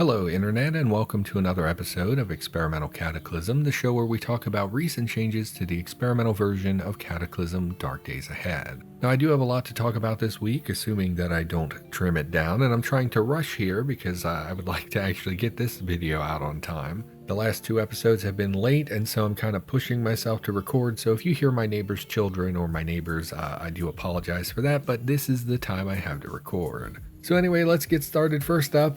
Hello, Internet, and welcome to another episode of Experimental Cataclysm, the show where we talk about recent changes to the experimental version of Cataclysm Dark Days Ahead. Now, I do have a lot to talk about this week, assuming that I don't trim it down, and I'm trying to rush here because I would like to actually get this video out on time. The last two episodes have been late, and so I'm kind of pushing myself to record, so if you hear my neighbor's children or my neighbors, I do apologize for that, but this is the time I have to record. So anyway, let's get started. First up,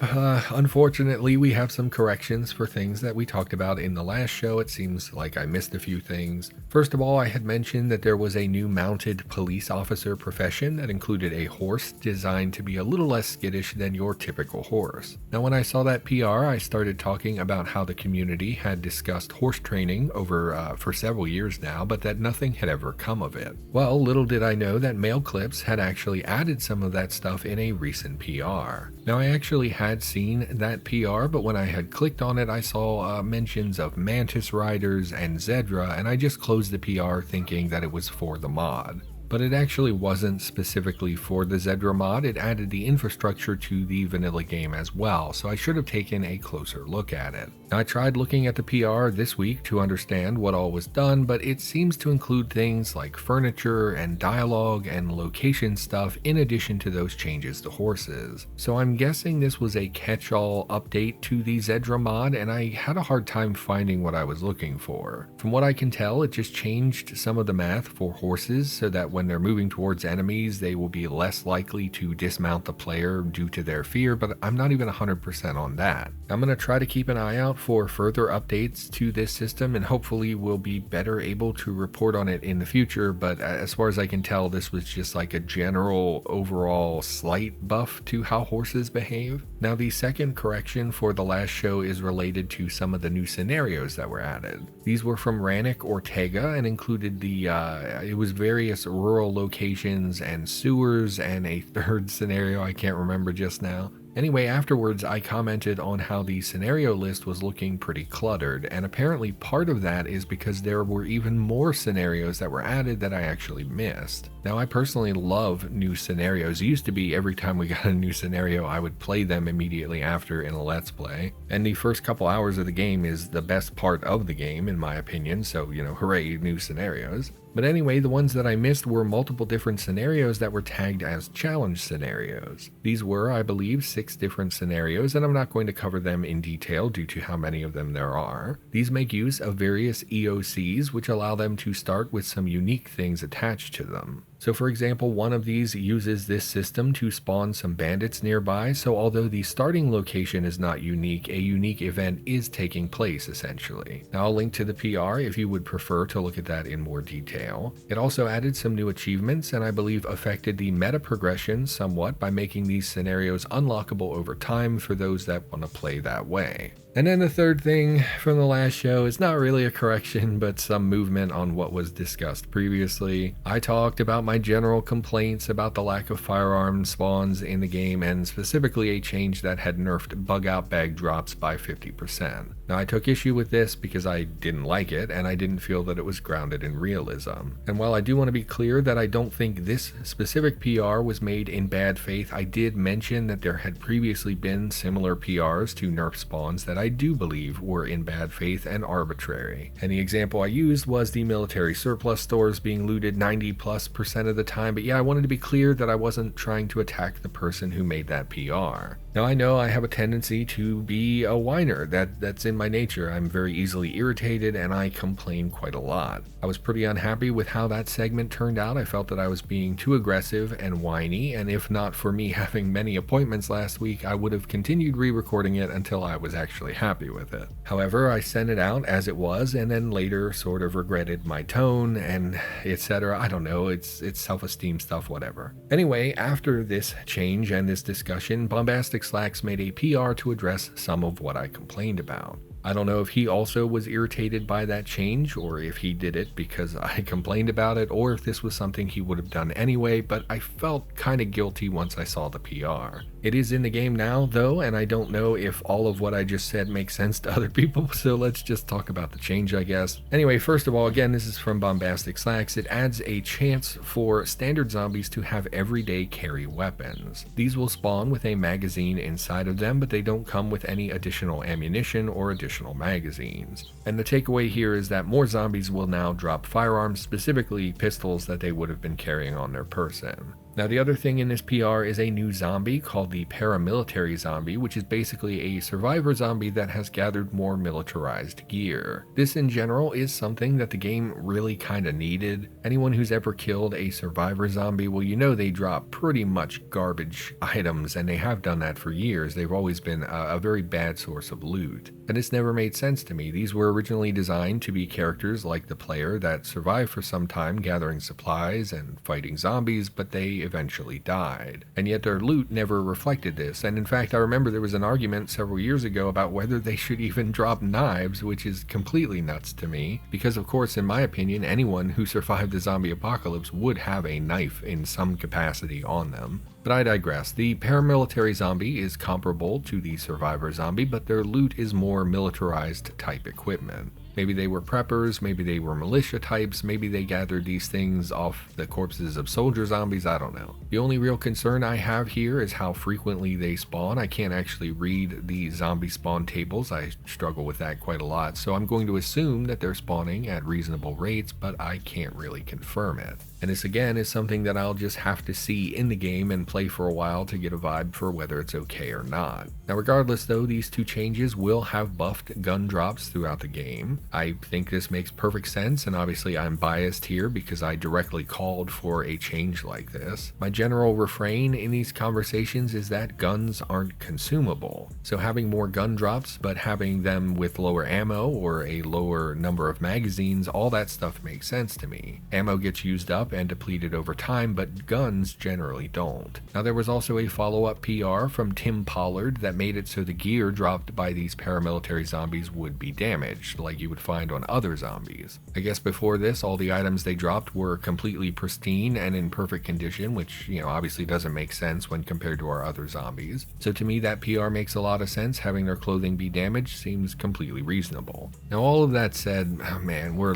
unfortunately, we have some corrections for things that we talked about in the last show. It seems like I missed a few things. First of all, I had mentioned that there was a new mounted police officer profession that included a horse designed to be a little less skittish than your typical horse. Now, when I saw that PR, I started talking about how the community had discussed horse training for several years now, but that nothing had ever come of it. Well, little did I know that Mail Clips had actually added some of that stuff in a recent PR. Now, I actually had seen that PR, but when I had clicked on it, I saw mentions of Mantis Riders and Zedra, and I just closed the PR thinking that it was for the mod. But it actually wasn't specifically for the Zedra mod. It added the infrastructure to the vanilla game as well, so I should have taken a closer look at it. Now, I tried looking at the PR this week to understand what all was done, but it seems to include things like furniture and dialogue and location stuff in addition to those changes to horses. So I'm guessing this was a catch-all update to the Zedra mod, and I had a hard time finding what I was looking for. From what I can tell, it just changed some of the math for horses so that when they're moving towards enemies, they will be less likely to dismount the player due to their fear, but I'm not even 100% on that. I'm going to try to keep an eye out for further updates to this system, and hopefully we'll be better able to report on it in the future, but as far as I can tell, this was just like a general overall slight buff to how horses behave. Now, the second correction for the last show is related to some of the new scenarios that were added. These were from Rannick Ortega and included it was various rural locations and sewers and a third scenario I can't remember just now. Anyway, afterwards I commented on how the scenario list was looking pretty cluttered, and apparently part of that is because there were even more scenarios that were added that I actually missed. Now, I personally love new scenarios. It used to be every time we got a new scenario, I would play them immediately after in a Let's Play, and the first couple hours of the game is the best part of the game in my opinion, so hooray, new scenarios. But anyway, the ones that I missed were multiple different scenarios that were tagged as challenge scenarios. These were, I believe, 6 different scenarios, and I'm not going to cover them in detail due to how many of them there are. These make use of various EOCs, which allow them to start with some unique things attached to them. So for example, one of these uses this system to spawn some bandits nearby, so although the starting location is not unique, a unique event is taking place essentially. Now, I'll link to the PR if you would prefer to look at that in more detail. It also added some new achievements and I believe affected the meta progression somewhat by making these scenarios unlockable over time for those that want to play that way. And then the third thing from the last show is not really a correction, but some movement on what was discussed previously. I talked about my general complaints about the lack of firearm spawns in the game, and specifically a change that had nerfed bug-out bag drops by 50%. Now, I took issue with this because I didn't like it, and I didn't feel that it was grounded in realism. And while I do want to be clear that I don't think this specific PR was made in bad faith, I did mention that there had previously been similar PRs to nerf spawns that I do believe were in bad faith and arbitrary. And the example I used was the military surplus stores being looted 90+% of the time, but yeah, I wanted to be clear that I wasn't trying to attack the person who made that PR. Now, I know I have a tendency to be a whiner. That's in my nature. I'm very easily irritated and I complain quite a lot. I was pretty unhappy with how that segment turned out. I felt that I was being too aggressive and whiny, and if not for me having many appointments last week, I would have continued re-recording it until I was actually happy with it. However, I sent it out as it was and then later sort of regretted my tone and etc. I don't know, it's self-esteem stuff, whatever. Anyway, after this change and this discussion, Bombastic Slacks made a PR to address some of what I complained about. I don't know if he also was irritated by that change, or if he did it because I complained about it, or if this was something he would have done anyway, but I felt kind of guilty once I saw the PR. It is in the game now, though, and I don't know if all of what I just said makes sense to other people, so let's just talk about the change, I guess. Anyway, first of all, again, this is from Bombastic Slacks. It adds a chance for standard zombies to have everyday carry weapons. These will spawn with a magazine inside of them, but they don't come with any additional ammunition or additional magazines. And the takeaway here is that more zombies will now drop firearms, specifically pistols that they would have been carrying on their person. Now, the other thing in this PR is a new zombie called the paramilitary zombie, which is basically a survivor zombie that has gathered more militarized gear. This in general is something that the game really kind of needed. Anyone who's ever killed a survivor zombie, well, you know they drop pretty much garbage items, and they have done that for years. They've always been a very bad source of loot. And it's never made sense to me. These were originally designed to be characters like the player that survived for some time gathering supplies and fighting zombies, but they eventually died. And yet their loot never reflected this. And in fact, I remember there was an argument several years ago about whether they should even drop knives, which is completely nuts to me. Because of course, in my opinion, anyone who survived the zombie apocalypse would have a knife in some capacity on them. But I digress. The paramilitary zombie is comparable to the survivor zombie, but their loot is more militarized type equipment. Maybe they were preppers, maybe they were militia types, maybe they gathered these things off the corpses of soldier zombies, I don't know. The only real concern I have here is how frequently they spawn. I can't actually read the zombie spawn tables, I struggle with that quite a lot, so I'm going to assume that they're spawning at reasonable rates, but I can't really confirm it. And this again is something that I'll just have to see in the game and play for a while to get a vibe for whether it's okay or not. Now regardless though, these two changes will have buffed gun drops throughout the game. I think this makes perfect sense, and obviously I'm biased here because I directly called for a change like this. My general refrain in these conversations is that guns aren't consumable. So having more gun drops but having them with lower ammo or a lower number of magazines, all that stuff makes sense to me. Ammo gets used up and depleted over time, but guns generally don't. Now there was also a follow-up PR from Tim Pollard that made it so the gear dropped by these paramilitary zombies would be damaged, like you would find on other zombies. I guess before this, all the items they dropped were completely pristine and in perfect condition, which, obviously doesn't make sense when compared to our other zombies. So to me, that PR makes a lot of sense. Having their clothing be damaged seems completely reasonable. Now all of that said, oh man, we're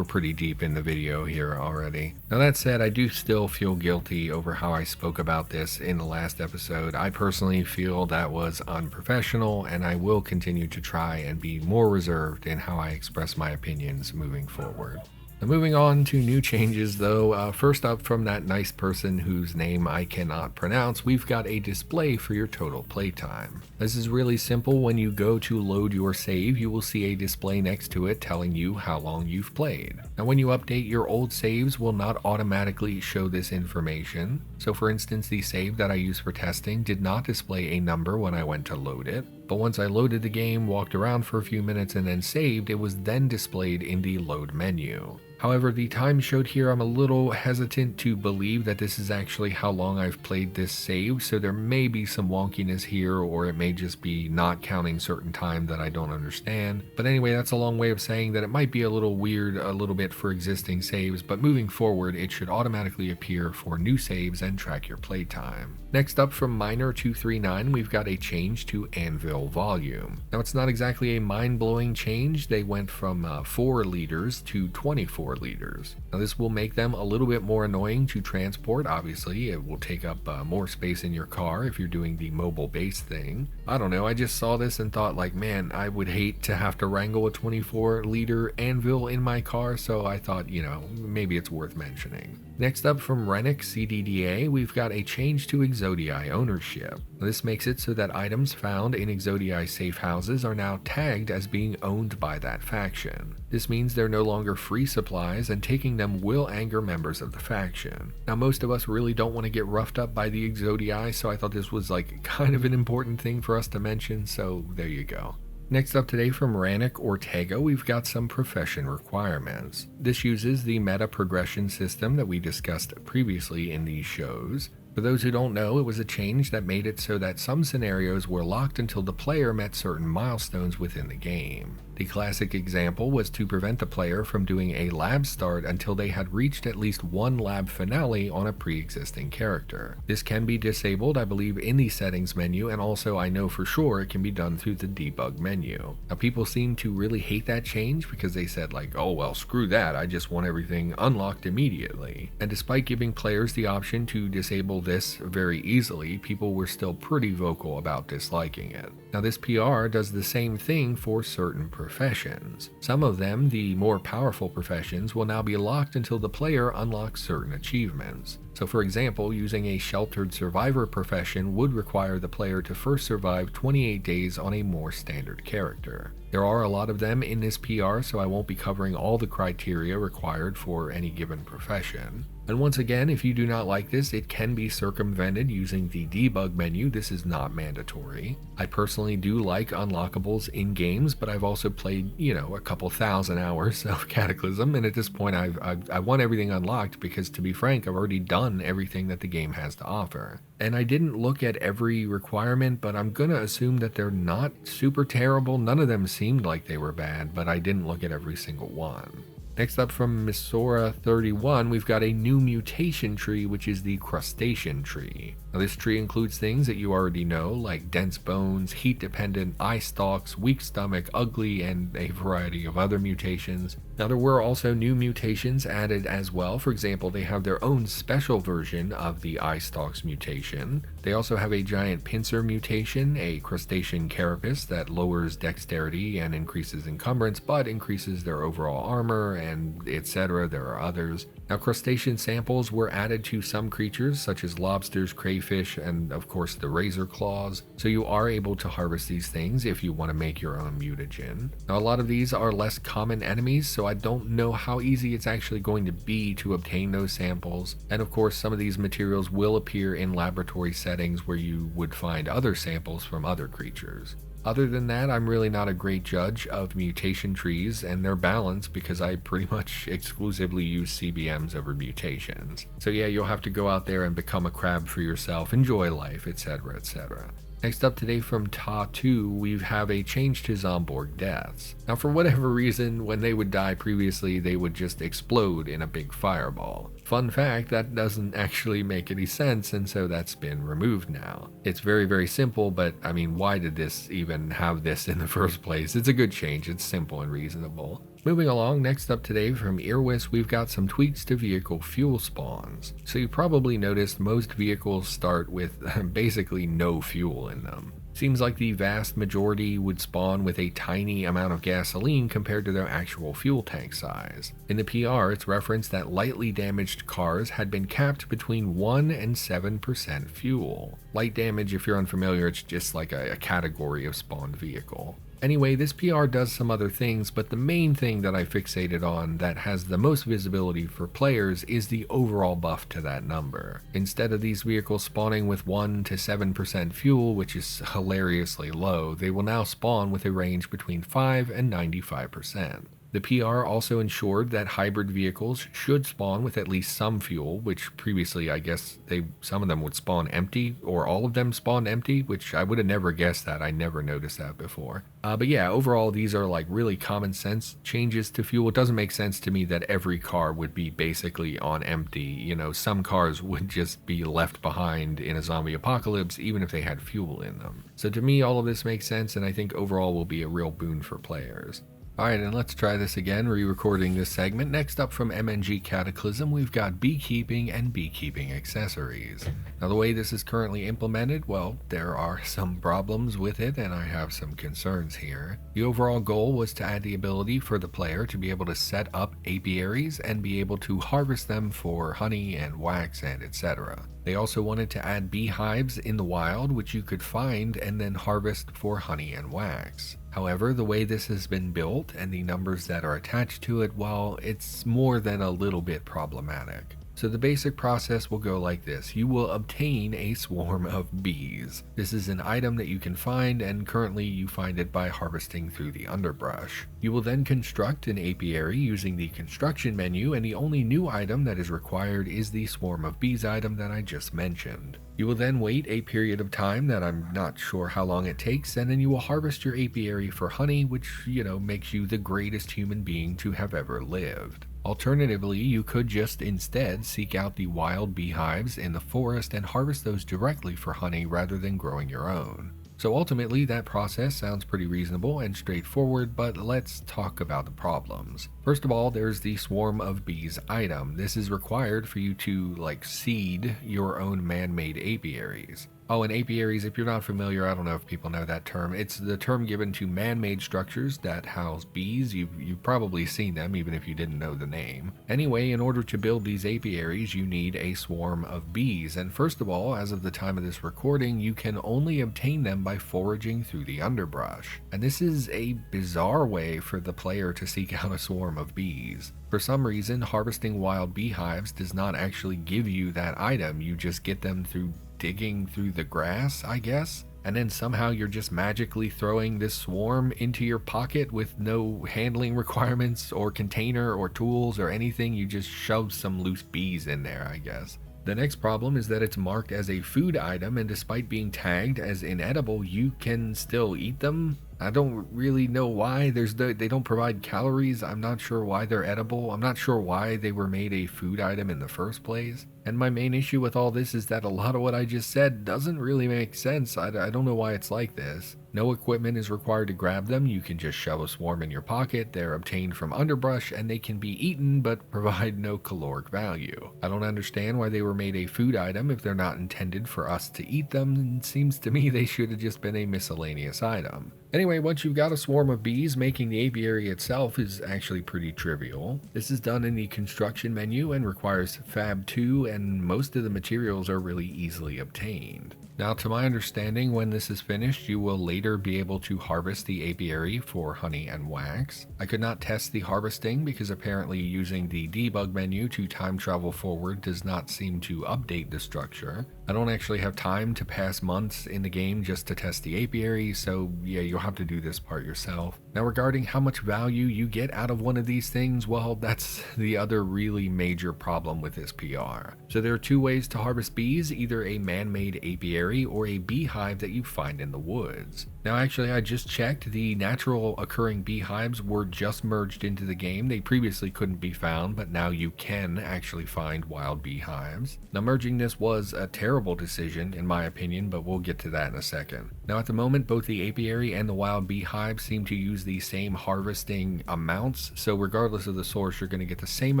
pretty deep in the video here already. Now that said, I do still feel guilty over how I spoke about this in the last episode. I personally feel that was unprofessional, and I will continue to try and be more reserved in how I express my opinions moving forward. Now moving on to new changes though, first up from that nice person whose name I cannot pronounce, we've got a display for your total playtime. This is really simple. When you go to load your save, you will see a display next to it telling you how long you've played. Now when you update, your old saves will not automatically show this information. So for instance, the save that I used for testing did not display a number when I went to load it. But once I loaded the game, walked around for a few minutes, and then saved, it was then displayed in the load menu. However, the time showed here, I'm a little hesitant to believe that this is actually how long I've played this save, so there may be some wonkiness here, or it may just be not counting certain time that I don't understand. But anyway, that's a long way of saying that it might be a little weird a little bit for existing saves, but moving forward, it should automatically appear for new saves and track your playtime. Next up from Miner239, we've got a change to Anvil volume. Now it's not exactly a mind-blowing change. They went from 4 liters to 24 liters. Now this will make them a little bit more annoying to transport. Obviously, it will take up more space in your car if you're doing the mobile base thing. I don't know, I just saw this and thought like, man, I would hate to have to wrangle a 24 liter Anvil in my car, so I thought, maybe it's worth mentioning. Next up from Rennick CDDA, we've got a change to Exodii Ownership. This makes it so that items found in Exodii safe houses are now tagged as being owned by that faction. This means they're no longer free supplies, and taking them will anger members of the faction. Now most of us really don't want to get roughed up by the Exodii, so I thought this was kind of an important thing for us to mention, so there you go. Next up today from Rannick Ortega, we've got some profession requirements. This uses the meta progression system that we discussed previously in these shows. For those who don't know, it was a change that made it so that some scenarios were locked until the player met certain milestones within the game. The classic example was to prevent the player from doing a lab start until they had reached at least one lab finale on a pre-existing character. This can be disabled, I believe, in the settings menu, and also I know for sure it can be done through the debug menu. Now, people seem to really hate that change because they said like, oh well, screw that, I just want everything unlocked immediately. And despite giving players the option to disable this very easily, people were still pretty vocal about disliking it. Now, this PR does the same thing for certain professions. Some of them, the more powerful professions, will now be locked until the player unlocks certain achievements. So for example, using a sheltered survivor profession would require the player to first survive 28 days on a more standard character. There are a lot of them in this PR, so I won't be covering all the criteria required for any given profession. And once again, if you do not like this, it can be circumvented using the debug menu. This is not mandatory. I personally do like unlockables in games, but I've also played, a couple thousand hours of Cataclysm, and at this point I want everything unlocked because, to be frank, I've already done everything that the game has to offer. And I didn't look at every requirement, but I'm gonna assume that they're not super terrible. None of them seemed like they were bad, but I didn't look at every single one. Next up from Misora31, we've got a new mutation tree, which is the Crustacean tree. Now, this tree includes things that you already know, like dense bones, heat-dependent eye stalks, weak stomach, ugly, and a variety of other mutations. Now, there were also new mutations added as well. For example, they have their own special version of the eye stalks mutation. They also have a giant pincer mutation, a crustacean carapace that lowers dexterity and increases encumbrance, but increases their overall armor, and etc. There are others. Now, crustacean samples were added to some creatures, such as lobsters, crayfish, and of course the razor claws, so you are able to harvest these things if you want to make your own mutagen. Now, a lot of these are less common enemies, so I don't know how easy it's actually going to be to obtain those samples, and of course some of these materials will appear in laboratory settings where you would find other samples from other creatures. Other than that, I'm really not a great judge of mutation trees and their balance because I pretty much exclusively use CBMs over mutations. So yeah, you'll have to go out there and become a crab for yourself, enjoy life, etc, etc. Next up today from Ta2, we have a change to Zomborg deaths. Now, for whatever reason, when they would die previously, they would just explode in a big fireball. Fun fact, that doesn't actually make any sense, and so that's been removed now. It's very, very simple, but I mean, why did this even have this in the first place? It's a good change, it's simple and reasonable. Moving along, next up today from Earwis, we've got some tweaks to vehicle fuel spawns. So you probably noticed most vehicles start with basically no fuel in them. Seems like the vast majority would spawn with a tiny amount of gasoline compared to their actual fuel tank size. In the PR, it's referenced that lightly damaged cars had been capped between 1 and 7% fuel. Light damage, if you're unfamiliar, it's just like a category of spawned vehicle. Anyway, this PR does some other things, but the main thing that I fixated on that has the most visibility for players is the overall buff to that number. Instead of these vehicles spawning with 1 to 7% fuel, which is hilariously low, they will now spawn with a range between 5 and 95%. The PR also ensured that hybrid vehicles should spawn with at least some fuel, which previously I guess some of them would spawn empty, or all of them spawned empty, which I would have never guessed that. I never noticed that before. But yeah, overall these are like really common sense changes to fuel. It doesn't make sense to me that every car would be basically on empty. You know, some cars would just be left behind in a zombie apocalypse even if they had fuel in them. So to me all of this makes sense, and I think overall will be a real boon for players. Alright, and let's try this again, re-recording this segment. Next up from MNG Cataclysm, we've got beekeeping and beekeeping accessories. Now the way this is currently implemented, well, there are some problems with it, and I have some concerns here. The overall goal was to add the ability for the player to be able to set up apiaries and be able to harvest them for honey and wax and etc. They also wanted to add beehives in the wild, which you could find and then harvest for honey and wax. However, the way this has been built and the numbers that are attached to it, well, it's more than a little bit problematic. So the basic process will go like this. You will obtain a swarm of bees. This is an item that you can find, and currently you find it by harvesting through the underbrush. You will then construct an apiary using the construction menu, and the only new item that is required is the swarm of bees item that I just mentioned. You will then wait a period of time that I'm not sure how long it takes, and then you will harvest your apiary for honey, which, makes you the greatest human being to have ever lived. Alternatively, you could just instead seek out the wild beehives in the forest and harvest those directly for honey rather than growing your own. So ultimately, that process sounds pretty reasonable and straightforward, but let's talk about the problems. First of all, there's the swarm of bees item. This is required for you to, seed your own man-made apiaries. Oh, and apiaries, if you're not familiar, I don't know if people know that term. It's the term given to man-made structures that house bees. You've probably seen them, even if you didn't know the name. Anyway, in order to build these apiaries, you need a swarm of bees. And first of all, as of the time of this recording, you can only obtain them by foraging through the underbrush. And this is a bizarre way for the player to seek out a swarm of bees. For some reason, harvesting wild beehives does not actually give you that item. You just get them through digging through the grass, I guess? And then somehow you're just magically throwing this swarm into your pocket with no handling requirements or container or tools or anything. You just shove some loose bees in there, I guess. The next problem is that it's marked as a food item, and despite being tagged as inedible, you can still eat them. I don't really know why. They don't provide calories. I'm not sure why they're edible. I'm not sure why they were made a food item in the first place. And my main issue with all this is that a lot of what I just said doesn't really make sense. I don't know why it's like this. No equipment is required to grab them. You can just shove a swarm in your pocket. They're obtained from underbrush and they can be eaten but provide no caloric value. I don't understand why they were made a food item if they're not intended for us to eat them. It seems to me they should have just been a miscellaneous item. Anyway, once you've got a swarm of bees, making the apiary itself is actually pretty trivial. This is done in the construction menu and requires Fab 2, and most of the materials are really easily obtained. Now, to my understanding, when this is finished, you will later be able to harvest the apiary for honey and wax. I could not test the harvesting because apparently using the debug menu to time travel forward does not seem to update the structure. I don't actually have time to pass months in the game just to test the apiary, so yeah, you'll have to do this part yourself. Now, regarding how much value you get out of one of these things, well, that's the other really major problem with this PR. So there are two ways to harvest bees, either a man-made apiary or a beehive that you find in the woods. Now, actually, I just checked. The natural occurring beehives were just merged into the game. They previously couldn't be found, but now you can actually find wild beehives. Now, merging this was a terrible decision, in my opinion, but we'll get to that in a second. Now, at the moment, both the apiary and the wild beehive seem to use the same harvesting amounts, so regardless of the source, you're going to get the same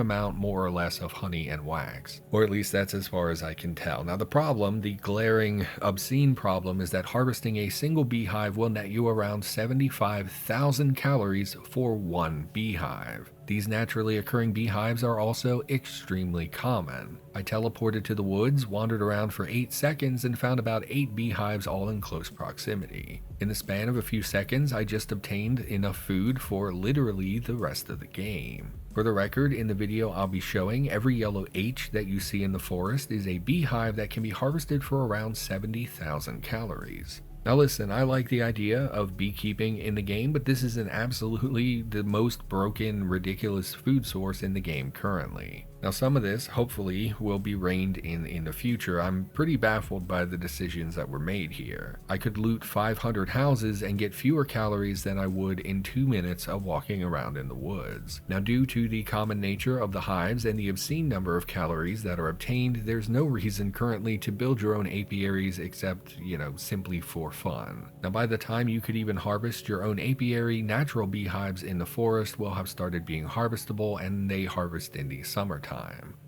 amount, more or less, of honey and wax. Or at least that's as far as I can tell. Now, the problem, the glaring, obscene problem, is that harvesting a single beehive will net you around 75,000 calories for one beehive. These naturally occurring beehives are also extremely common. I teleported to the woods, wandered around for 8 seconds, and found about 8 beehives all in close proximity. In the span of a few seconds, I just obtained enough food for literally the rest of the game. For the record, in the video I'll be showing, every yellow H that you see in the forest is a beehive that can be harvested for around 70,000 calories. Now listen, I like the idea of beekeeping in the game, but this is absolutely the most broken, ridiculous food source in the game currently. Now some of this, hopefully, will be reined in the future. I'm pretty baffled by the decisions that were made here. I could loot 500 houses and get fewer calories than I would in 2 minutes of walking around in the woods. Now due to the common nature of the hives and the obscene number of calories that are obtained, there's no reason currently to build your own apiaries except, simply for fun. Now by the time you could even harvest your own apiary, natural beehives in the forest will have started being harvestable, and they harvest in the summertime.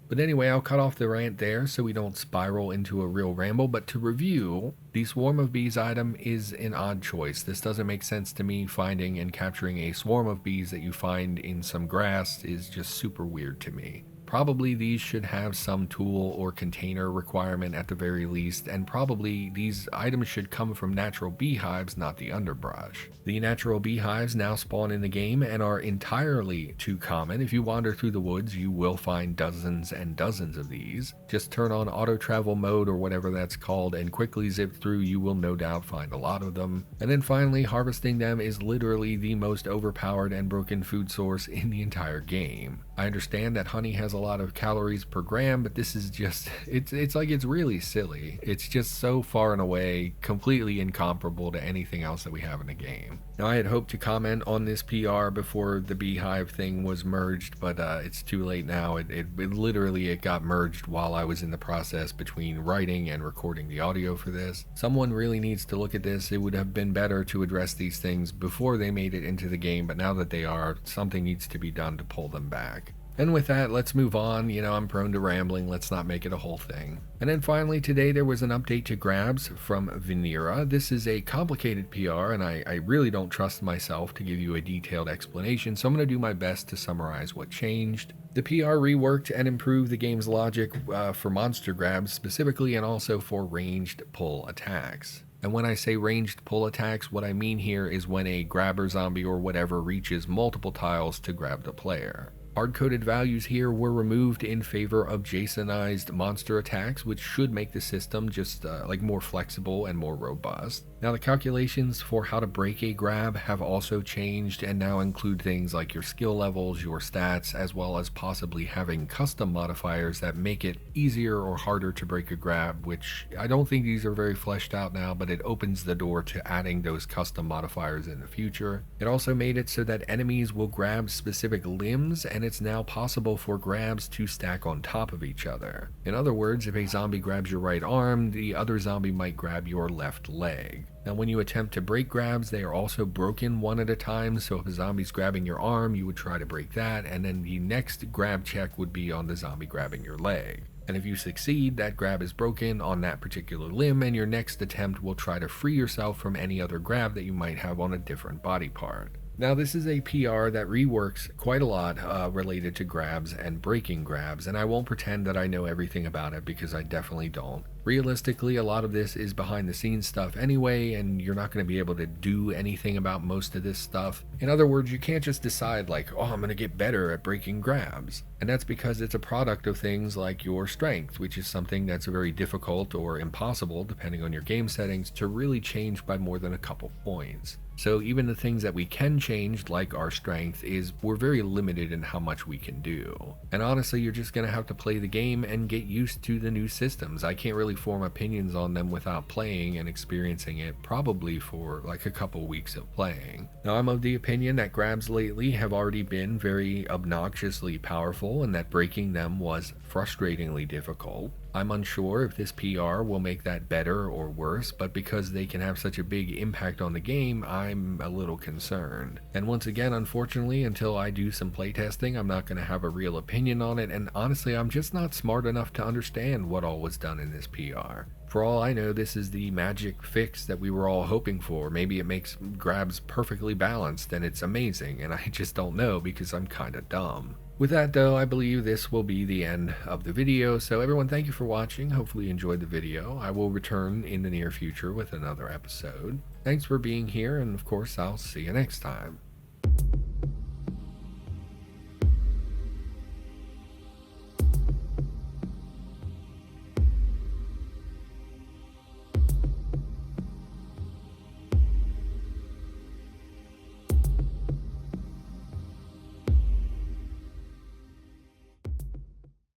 But anyway, I'll cut off the rant there so we don't spiral into a real ramble, but to review, the Swarm of Bees item is an odd choice. This doesn't make sense to me. Finding and capturing a swarm of bees that you find in some grass is just super weird to me. Probably these should have some tool or container requirement at the very least, and probably these items should come from natural beehives, not the underbrush. The natural beehives now spawn in the game and are entirely too common. If you wander through the woods, you will find dozens and dozens of these. Just turn on auto travel mode or whatever that's called and quickly zip through, you will no doubt find a lot of them. And then finally, harvesting them is literally the most overpowered and broken food source in the entire game. I understand that honey has a lot of calories per gram, but this is just, it's like, it's really silly. It's just so far and away completely incomparable to anything else that we have in the game. Now, I had hoped to comment on this PR before the beehive thing was merged, but it's too late now. It literally got merged while I was in the process between writing and recording the audio for this. Someone really needs to look at this. It would have been better to address these things before they made it into the game, but now that they are, something needs to be done to pull them back. And with that, let's move on. You know, I'm prone to rambling. Let's not make it a whole thing. And then finally, today there was an update to grabs from Venera. This is a complicated PR, and I really don't trust myself to give you a detailed explanation, so I'm going to do my best to summarize what changed. The PR reworked and improved the game's logic for monster grabs specifically, and also for ranged pull attacks. And when I say ranged pull attacks, what I mean here is when a grabber, zombie, or whatever reaches multiple tiles to grab the player. Hard-coded values here were removed in favor of JSONized monster attacks, which should make the system just like more flexible and more robust. Now, the calculations for how to break a grab have also changed and now include things like your skill levels, your stats, as well as possibly having custom modifiers that make it easier or harder to break a grab, which I don't think these are very fleshed out now, but it opens the door to adding those custom modifiers in the future. It also made it so that enemies will grab specific limbs, and it's now possible for grabs to stack on top of each other. In other words, if a zombie grabs your right arm, the other zombie might grab your left leg. Now, when you attempt to break grabs, they are also broken one at a time, so if a zombie's grabbing your arm, you would try to break that, and then the next grab check would be on the zombie grabbing your leg. And if you succeed, that grab is broken on that particular limb, and your next attempt will try to free yourself from any other grab that you might have on a different body part. Now, this is a PR that reworks quite a lot related to grabs and breaking grabs, and I won't pretend that I know everything about it because I definitely don't. Realistically, a lot of this is behind the scenes stuff anyway, and you're not going to be able to do anything about most of this stuff. In other words, you can't just decide like, oh, I'm going to get better at breaking grabs. And that's because it's a product of things like your strength, which is something that's very difficult or impossible, depending on your game settings, to really change by more than a couple points. So even the things that we can change, like our strength, we're very limited in how much we can do. And honestly, you're just going to have to play the game and get used to the new systems. I can't really form opinions on them without playing and experiencing it, probably for like a couple weeks of playing. Now, I'm of the opinion that grabs lately have already been very obnoxiously powerful, and that breaking them was frustratingly difficult. I'm unsure if this PR will make that better or worse, but because they can have such a big impact on the game, I'm a little concerned. And once again, unfortunately, until I do some playtesting, I'm not going to have a real opinion on it, and honestly, I'm just not smart enough to understand what all was done in this PR. For all I know, this is the magic fix that we were all hoping for. Maybe it makes grabs perfectly balanced and it's amazing, and I just don't know because I'm kinda dumb. With that though, I believe this will be the end of the video, so everyone, thank you for watching. Hopefully you enjoyed the video. I will return in the near future with another episode. Thanks for being here, and of course I'll see you next time.